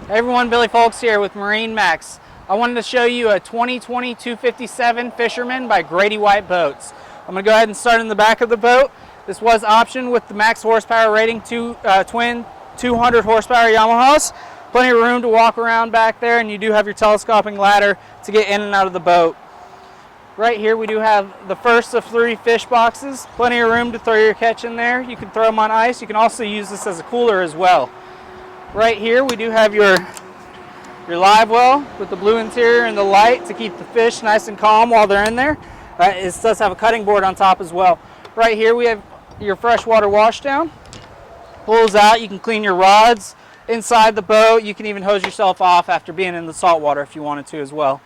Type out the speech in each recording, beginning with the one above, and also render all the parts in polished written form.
Hey everyone, Billy Folks here with MarineMax. I wanted to show you a 2020 257 Fisherman by Grady-White boats. I'm going to go ahead and start in the back of the boat. This was optioned with the max horsepower rating, twin 200 horsepower Yamahas. Plenty of room to walk around back there, and you do have your telescoping ladder to get in and out of the boat. Right here we do have the first of 3 fish boxes. Plenty of room to throw your catch in there. You can throw them on ice. You can also use this as a cooler as well. Right here we do have your live well with the blue interior and the light to keep the fish nice and calm while they're in there. It does have a cutting board on top as well. Right here we have your freshwater washdown. Pulls out, you can clean your rods inside the boat. You can even hose yourself off after being in the salt water if you wanted to as well.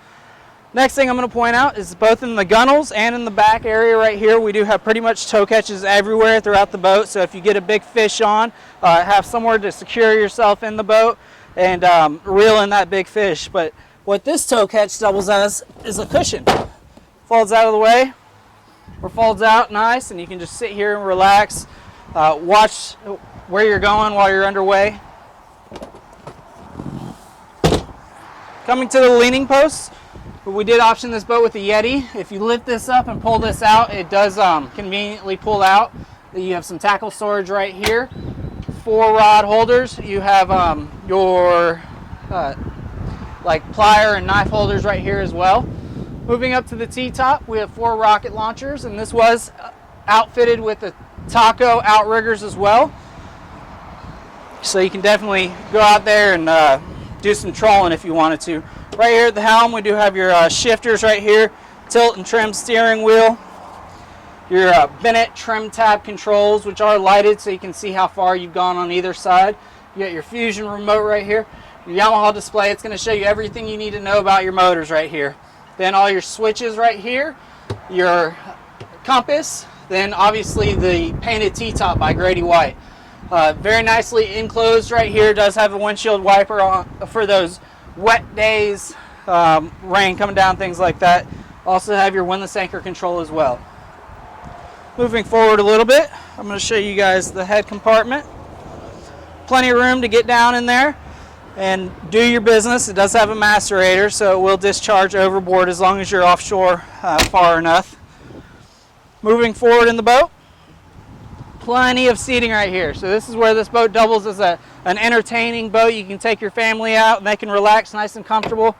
Next thing I'm going to point out is both in the gunnels and in the back area right here, we do have pretty much tow catches everywhere throughout the boat. So if you get a big fish on, have somewhere to secure yourself in the boat and reel in that big fish. But what this tow catch doubles as is a cushion. Folds out of the way, or folds out nice, and you can just sit here and relax, watch where you're going while you're underway. Coming to the leaning posts. But we did option this boat with a Yeti. If you lift this up and pull this out, it does conveniently pull out. You have some tackle storage right here. 4 rod holders. You have your like plier and knife holders right here as well. Moving up to the T-top, we have 4 rocket launchers, and this was outfitted with the Taco outriggers as well. So you can definitely go out there and do some trolling if you wanted to. Right here at the helm, we do have your shifters right here, tilt and trim steering wheel, your Bennett trim tab controls, which are lighted so you can see how far you've gone on either side. You got your Fusion remote right here, your Yamaha display. It's going to show you everything you need to know about your motors right here. Then all your switches right here, your compass, then obviously the painted T-top by Grady-White. Very nicely enclosed right here. Does have a windshield wiper on for those wet days, rain coming down, things like that. Also have your windlass anchor control as well. Moving forward a little bit, I'm going to show you guys the head compartment. Plenty of room to get down in there and do your business. It does have a macerator, so it will discharge overboard as long as you're offshore far enough. Moving forward in the boat, plenty of seating right here. So this is where this boat doubles as an entertaining boat. You can take your family out and they can relax nice and comfortable.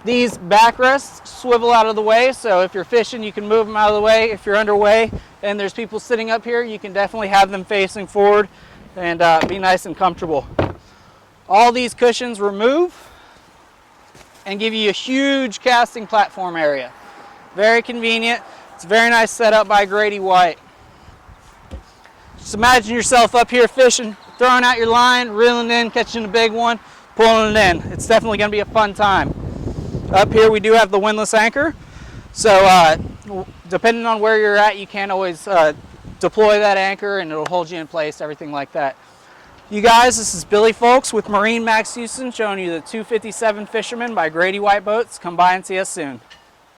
These backrests swivel out of the way, so if you're fishing you can move them out of the way. If you're underway and there's people sitting up here, you can definitely have them facing forward and be nice and comfortable. All these cushions remove and give you a huge casting platform area. Very convenient. It's a very nice setup by Grady-White. Just imagine yourself up here fishing, throwing out your line, reeling in, catching a big one, pulling it in. It's definitely going to be a fun time. Up here we do have the windlass anchor. So depending on where you're at, you can always deploy that anchor and it'll hold you in place, everything like that. You guys, this is Billy Folks with MarineMax Houston showing you the 257 Fisherman by Grady-White boats. Come by and see us soon.